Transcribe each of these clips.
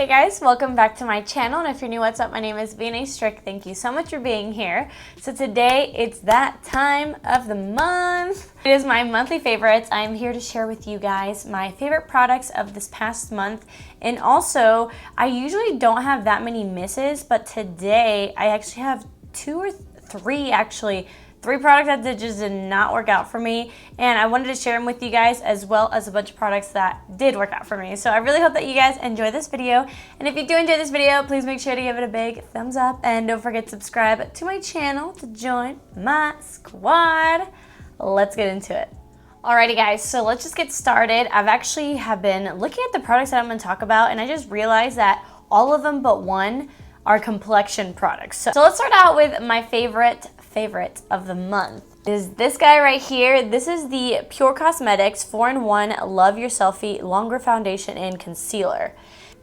Hey guys, welcome back to my channel, and if you're new, what's up? My name is vianney.strick. Thank you so much for being here. So today, it's that time of the month. It is my monthly favorites. I'm here to share with you guys my favorite products of this past month, and also, I usually don't have that many misses, but today, I actually have three products that just did not work out for me, and I wanted to share them with you guys, as well as a bunch of products that did work out for me. So I really hope that you guys enjoy this video, and if you do enjoy this video, please make sure to give it a big thumbs up, and don't forget to subscribe to my channel to join my squad. Let's get into it. Alrighty guys, so let's just get started. I've actually been looking at the products that I'm going to talk about, and I just realized that all of them but one are complexion products. So let's start out with my favorite of the month. Is this guy right here. This is the Pur Cosmetics 4-in-1 Love Your Selfie Longwear Foundation and Concealer.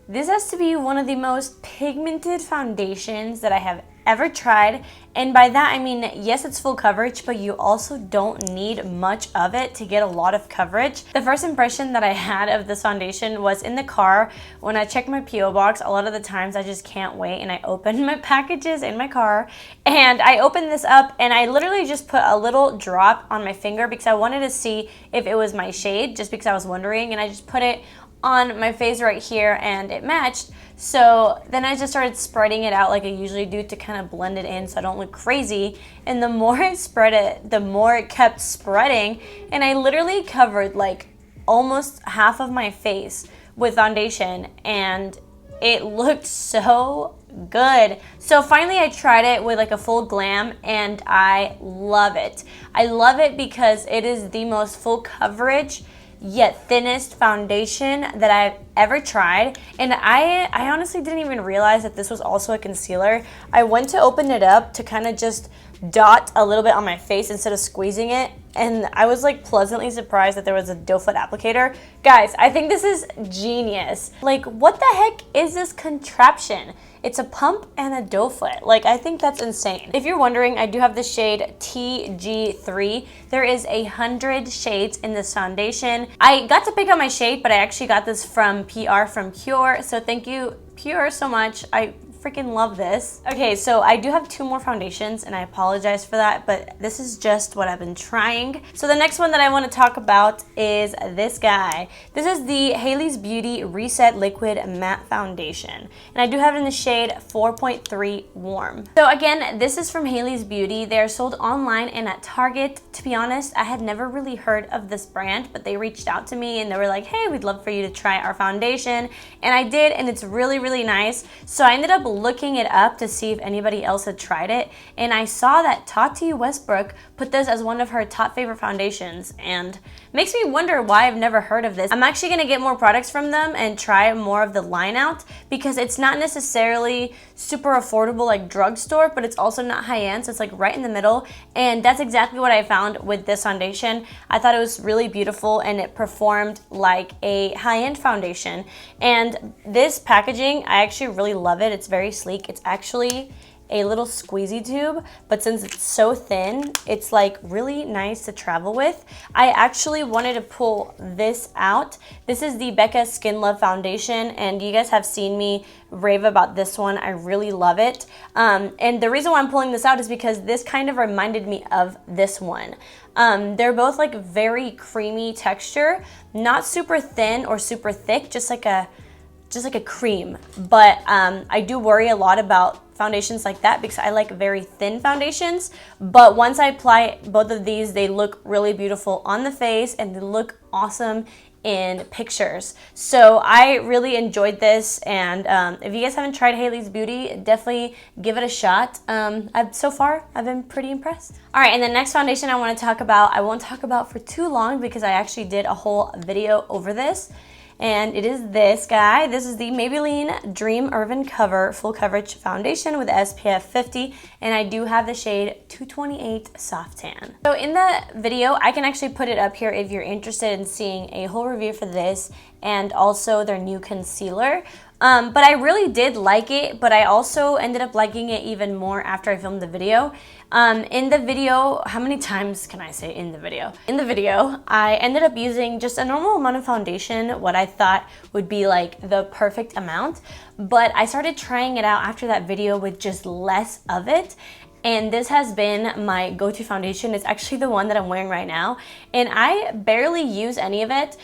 This has to be one of the most pigmented foundations that I have ever tried, and by that I mean, yes, it's full coverage, but you also don't need much of it to get a lot of coverage. The first impression that I had of this foundation was in the car when I checked my P.O. box. A lot of the times I just can't wait, and I open my packages in my car, and I opened this up, and I literally just put a little drop on my finger because I wanted to see if it was my shade, just because I was wondering, and I just put it on my face right here and it matched. So then I just started spreading it out like I usually do to kind of blend it in so I don't look crazy, and the more I spread it, the more it kept spreading, and I literally covered like almost half of my face with foundation, and it looked so good. So finally I tried it with like a full glam, and I love it. I love it because it is the most full coverage yet thinnest foundation that I've ever tried, and I honestly didn't even realize that this was also a concealer. I went to open it up to kind of just dot a little bit on my face instead of squeezing it, and I was like pleasantly surprised that there was a doe foot applicator. Guys, I think this is genius. Like, what the heck is this contraption? It's a pump and a doe foot. Like, I think that's insane. If you're wondering, I do have the shade TG3. There is 100 shades in this foundation. I got to pick out my shade, but I actually got this from PR from PUR. So thank you, PUR, so much. I freaking love this. Okay, so I do have two more foundations, and I apologize for that, but this is just what I've been trying. So the next one that I want to talk about is this guy. This is the Hailey's Beauty Reset Liquid Matte Foundation, and I do have it in the shade 4.3 Warm. So again, this is from Hailey's Beauty. They're sold online and at Target. To be honest, I had never really heard of this brand, but they reached out to me and they were like, hey, we'd love for you to try our foundation, and I did, and it's really, really nice. So I ended up looking it up to see if anybody else had tried it, and I saw that Tati Westbrook put this as one of her top favorite foundations, and makes me wonder why I've never heard of this. I'm actually gonna get more products from them and try more of the line out, because it's not necessarily super affordable like drugstore, but it's also not high-end, so it's like right in the middle, and that's exactly what I found with this foundation. I thought it was really beautiful, and it performed like a high-end foundation, and this packaging, I actually really love it. It's very sleek. It's actually a little squeezy tube, but since it's so thin, it's like really nice to travel with. I actually wanted to pull this out. This is the Becca Skin Love Foundation, and you guys have seen me rave about this one. I really love it. And the reason why I'm pulling this out is because this kind of reminded me of this one. They're both like very creamy texture, not super thin or super thick, just like a cream, but I do worry a lot about foundations like that because I like very thin foundations, but once I apply both of these, they look really beautiful on the face and they look awesome in pictures. So I really enjoyed this, and if you guys haven't tried Hailey's Beauty, definitely give it a shot. So far, I've been pretty impressed. All right, and the next foundation I want to talk about, I won't talk about for too long because I actually did a whole video over this, and it is this guy. This is the Maybelline Dream Urban Cover Full Coverage Foundation with SPF 50, and I do have the shade 228 Soft Tan. So in the video, I can actually put it up here if you're interested in seeing a whole review for this and also their new concealer. But I really did like it, but I also ended up liking it even more after I filmed the video. In the video, how many times can I say in the video? In the video, I ended up using just a normal amount of foundation, what I thought would be like the perfect amount, but I started trying it out after that video with just less of it. And this has been my go-to foundation. It's actually the one that I'm wearing right now, and I barely use any of it.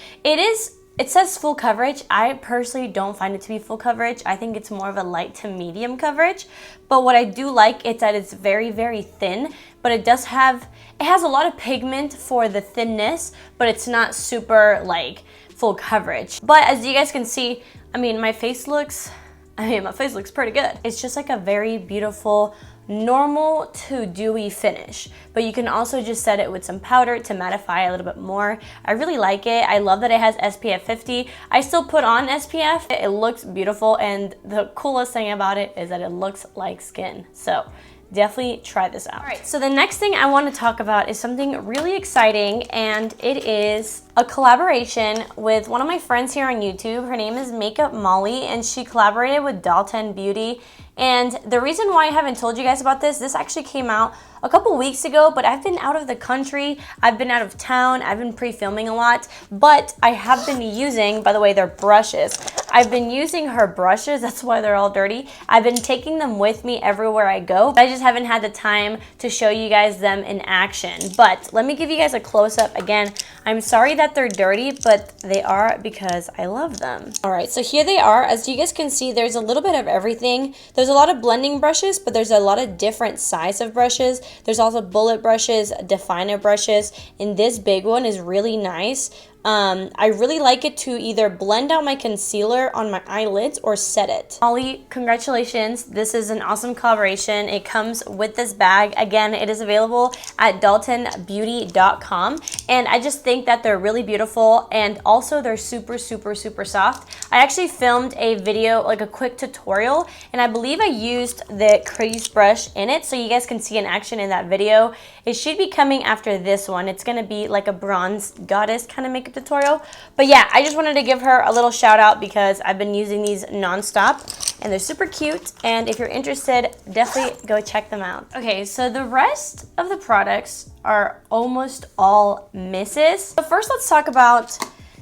It says full coverage. I personally don't find it to be full coverage. I think it's more of a light to medium coverage. But what I do like is that it's very, very thin, but it has a lot of pigment for the thinness, but it's not super like full coverage. But as you guys can see, my face looks pretty good. It's just like a very beautiful, normal to dewy finish, but you can also just set it with some powder to mattify a little bit more. I really like it. I love that it has SPF 50. I still put on SPF. It looks beautiful, and the coolest thing about it is that it looks like skin. So definitely try this out. All right, so the next thing I want to talk about is something really exciting, and it is a collaboration with one of my friends here on YouTube. Her name is MAKEUPMOLLY, and she collaborated with Dalton Beauty. And the reason why I haven't told you guys about this actually came out a couple weeks ago, but I've been out of the country, I've been out of town, I've been pre-filming a lot, but I have been using, by the way, their brushes. I've been using her brushes, that's why they're all dirty. I've been taking them with me everywhere I go. I just haven't had the time to show you guys them in action. But let me give you guys a close-up again. I'm sorry that they're dirty, but they are because I love them. All right, so here they are. As you guys can see, there's a little bit of everything. There's a lot of blending brushes, but there's a lot of different size of brushes. There's also bullet brushes, definer brushes, and this big one is really nice. I really like it to either blend out my concealer on my eyelids or set it. Molly, congratulations. This is an awesome collaboration. It comes with this bag. Again, it is available at daltonbeauty.com, and I just think that they're really beautiful, and also they're super, super, super soft. I actually filmed a video, like a quick tutorial, and I believe I used the crease brush in it, so you guys can see in action in that video. It should be coming after this one. It's gonna be like a bronze goddess kind of makeup tutorial. But yeah, I just wanted to give her a little shout out because I've been using these nonstop and they're super cute, and if you're interested, definitely go check them out. Okay, so the rest of the products are almost all misses. But first let's talk about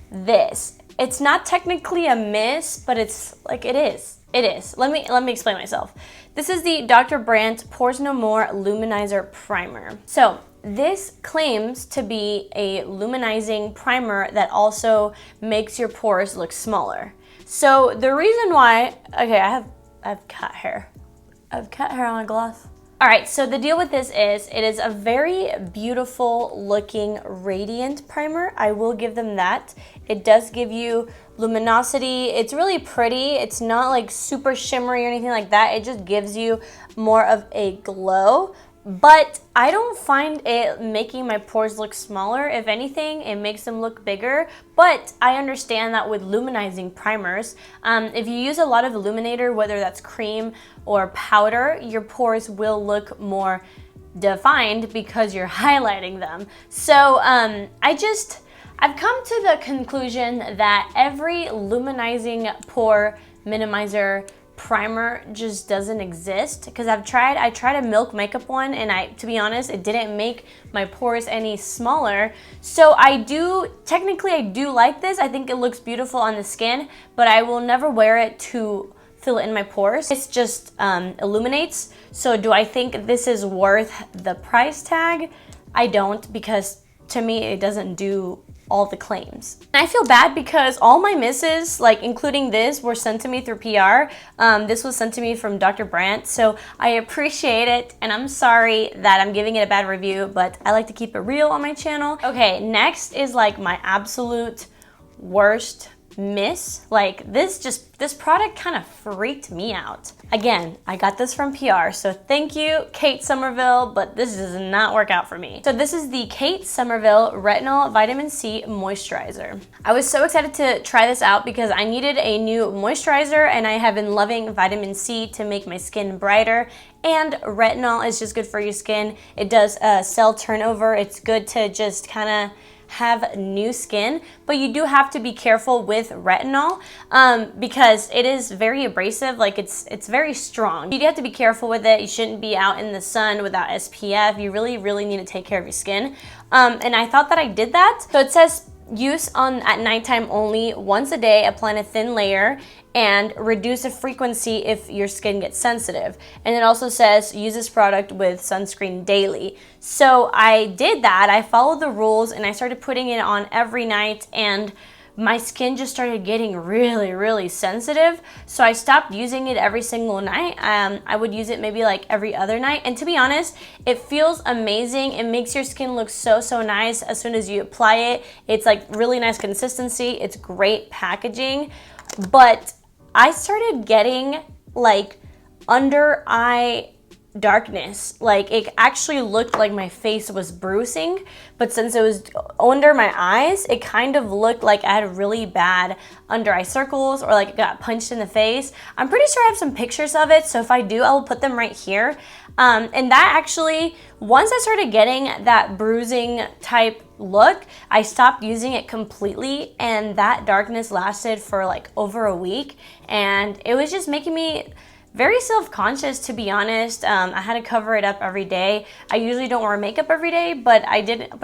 this. It's not technically a miss, but it's like it is. It is. Let me explain myself. This is the Dr.Brandt Pores No More Luminizer Primer. So this claims to be a luminizing primer that also makes your pores look smaller. So the reason why, okay, I have cat hair. I have cat hair on my gloss. All right, so the deal with this is it is a very beautiful looking radiant primer. I will give them that. It does give you luminosity. It's really pretty. It's not like super shimmery or anything like that. It just gives you more of a glow. But I don't find it making my pores look smaller. If anything, it makes them look bigger. But I understand that with luminizing primers, if you use a lot of illuminator, whether that's cream or powder, your pores will look more defined because you're highlighting them. So I've come to the conclusion that every luminizing pore minimizer primer just doesn't exist, because I tried a Milk Makeup one, and to be honest, it didn't make my pores any smaller. So I do like this. I think it looks beautiful on the skin, but I will never wear it to fill in my pores. It just illuminates. So do I think this is worth the price tag? I don't, because to me it doesn't do all the claims. And I feel bad because all my misses, like including this, were sent to me through PR. This was sent to me from Dr. Brandt, so I appreciate it, and I'm sorry that I'm giving it a bad review, but I like to keep it real on my channel. Okay, next is like my absolute worst miss. Like this product kind of freaked me out. Again, I got this from PR, so thank you, Kate Somerville, but this does not work out for me. So this is the Kate Somerville Retinol Vitamin C Moisturizer. I was so excited to try this out because I needed a new moisturizer, and I have been loving vitamin C to make my skin brighter, and retinol is just good for your skin. It does cell turnover. It's good to just kind of have new skin, but you do have to be careful with retinol because it is very abrasive. Like it's very strong. You do have to be careful with it. You shouldn't be out in the sun without SPF. You really need to take care of your skin. And I thought that I did that. So it says use at nighttime only, once a day, apply in a thin layer, and reduce the frequency if your skin gets sensitive. And it also says use this product with sunscreen daily. So I did that. I followed the rules and I started putting it on every night, and my skin just started getting really sensitive. So I stopped using it every single night. I would use it maybe like every other night. And to be honest, it feels amazing. It makes your skin look so nice as soon as you apply it. It's like really nice consistency. It's great packaging. But I started getting like under eye darkness. Like it actually looked like my face was bruising, but since it was under my eyes, it kind of looked like I had really bad under eye circles, or like it got punched in the face. I'm pretty sure I have some pictures of it, so if I do, I will put them right here. And that actually, once I started getting that bruising type look, I stopped using it completely, and that darkness lasted for like over a week, and it was just making me very self-conscious, to be honest. I had to cover it up every day. I usually don't wear makeup every day, but I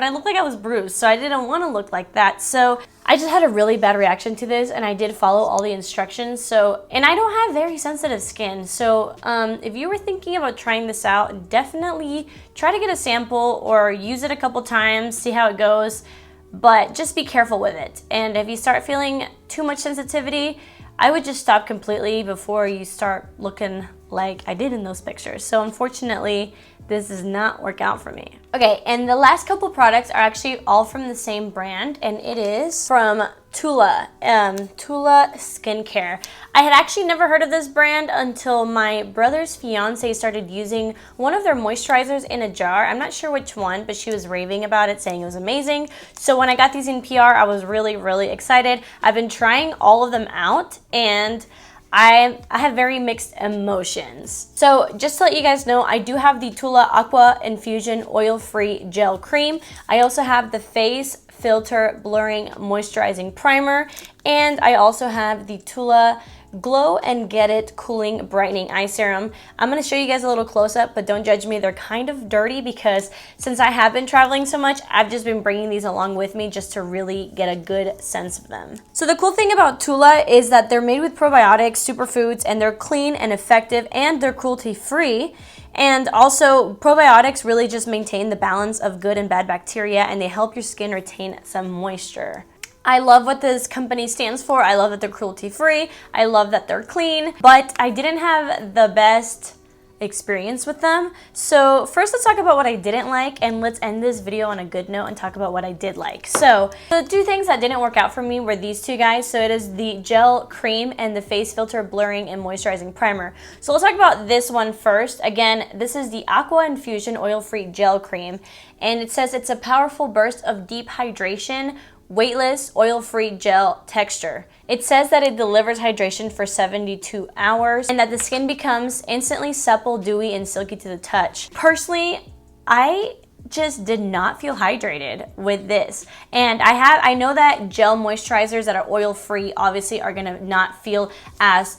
looked like I was bruised, so I didn't want to look like that. So I just had a really bad reaction to this, and I did follow all the instructions. And I don't have very sensitive skin. So if you were thinking about trying this out, definitely try to get a sample or use it a couple times, see how it goes, but just be careful with it. And if you start feeling too much sensitivity, I would just stop completely before you start looking like I did in those pictures. So unfortunately, this does not work out for me. Okay, and the last couple products are actually all from the same brand, and it is from Tula Skincare. I had actually never heard of this brand until my brother's fiance started using one of their moisturizers in a jar. I'm not sure which one, but she was raving about it, saying it was amazing. So when I got these in PR, I was really excited. I've been trying all of them out, and I have very mixed emotions. So just to let you guys know, I do have the Tula Aqua Infusion Oil-Free Gel Cream. I also have the Face Filter Blurring Moisturizing Primer, and I also have the Tula Glow and Get It Cooling Brightening Eye Serum. I'm going to show you guys a little close-up, but don't judge me. They're kind of dirty because since I have been traveling so much, I've just been bringing these along with me just to really get a good sense of them. So the cool thing about Tula is that they're made with probiotics, superfoods, and they're clean and effective, and they're cruelty-free. And also, probiotics really just maintain the balance of good and bad bacteria, and they help your skin retain some moisture. I love what this company stands for. I love that they're cruelty-free. I love that they're clean, but I didn't have the best experience with them. So first, let's talk about what I didn't like, and let's end this video on a good note and talk about what I did like. So the two things that didn't work out for me were these two guys. So it is the gel cream and the face filter blurring and moisturizing primer. So let's talk about this one first. Again, this is the Aqua Infusion Oil-Free Gel Cream, and it says it's a powerful burst of deep hydration, weightless, oil-free gel texture. It says that it delivers hydration for 72 hours and that the skin becomes instantly supple, dewy, and silky to the touch. Personally, I just did not feel hydrated with this. And I know that gel moisturizers that are oil-free obviously are gonna not feel as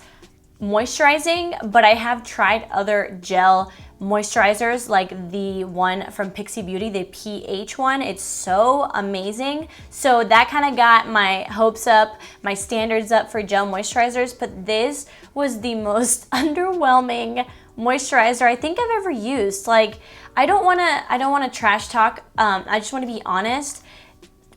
moisturizing, but I have tried other gel moisturizers like the one from Pixie Beauty, the pH one. It's so amazing. So that kind of got my hopes up, my standards up for gel moisturizers, but this was the most underwhelming moisturizer I think I've ever used. Like, I don't wanna trash talk. I just wanna be honest.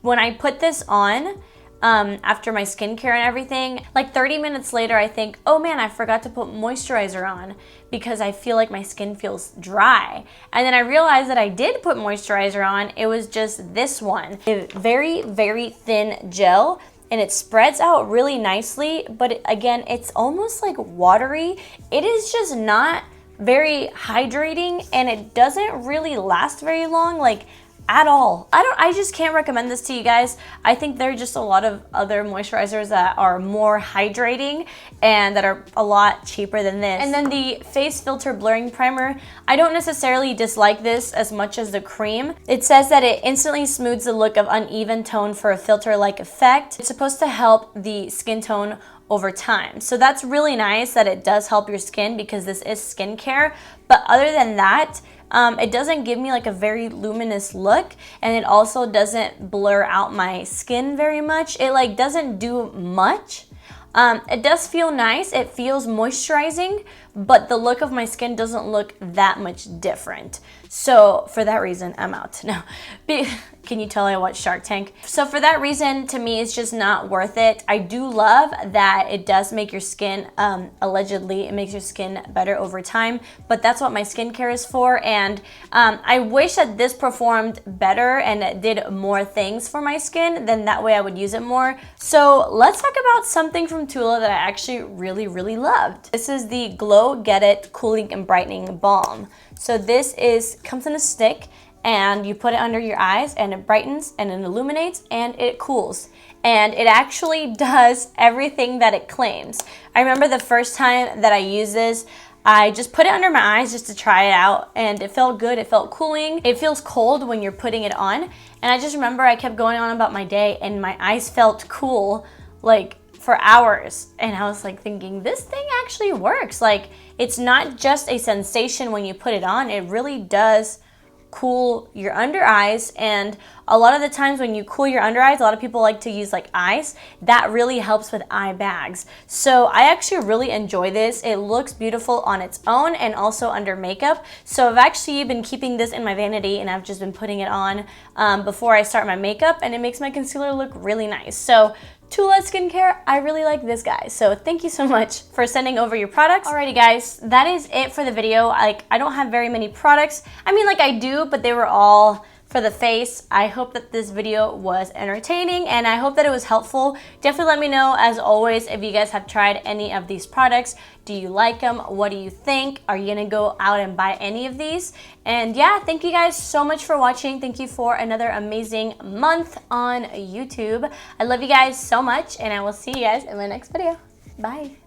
When I put this on, after my skincare and everything, like 30 minutes later, I think, oh man, I forgot to put moisturizer on because I feel like my skin feels dry. And then I realized that I did put moisturizer on. It was just this one. A very thin gel, and it spreads out really nicely, but again, it's almost like watery. It is just not very hydrating, and it doesn't really last very long. Like, at all. I just can't recommend this to you guys. I think there are just a lot of other moisturizers that are more hydrating and that are a lot cheaper than this. And then the face filter blurring primer, I don't necessarily dislike this as much as the cream. It says that it instantly smooths the look of uneven tone for a filter-like effect. It's supposed to help the skin tone over time. So that's really nice that it does help your skin because this is skincare. But other than that, it doesn't give me like a very luminous look, and it also doesn't blur out my skin very much. It like doesn't do much. It does feel nice. It feels moisturizing, but the look of my skin doesn't look that much different. So for that reason, I'm out. No, can you tell I watched Shark Tank? So for that reason, to me, it's just not worth it. I do love that it does make your skin, allegedly, it makes your skin better over time, but that's what my skincare is for. And I wish that this performed better and it did more things for my skin, then that way I would use it more. So let's talk about something from Tula that I actually really loved. This is the Glow Get It Cooling and Brightening Balm. So this comes in a stick, and you put it under your eyes and it brightens and it illuminates and it cools. And it actually does everything that it claims. I remember the first time that I used this, I just put it under my eyes just to try it out, and it felt good, it felt cooling. It feels cold when you're putting it on. And I just remember I kept going on about my day and my eyes felt cool like for hours. And I was like thinking, this thing actually works. Like, it's not just a sensation when you put it on, it really does cool your under eyes. And a lot of the times when you cool your under eyes, a lot of people like to use like ice. That really helps with eye bags. So I actually really enjoy this. It looks beautiful on its own and also under makeup. So I've actually been keeping this in my vanity, and I've just been putting it on before I start my makeup, and it makes my concealer look really nice. So Tula Skincare, I really like this, guys. So thank you so much for sending over your products. Alrighty guys, that is it for the video. I don't have very many products. I mean, like, I do, but they were all for the face. I hope that this video was entertaining, and I hope that it was helpful. Definitely let me know, as always, if you guys have tried any of these products. Do you like them? What do you think? Are you gonna go out and buy any of these? And yeah, thank you guys so much for watching. Thank you for another amazing month on YouTube. I love you guys so much, and I will see you guys in my next video. Bye.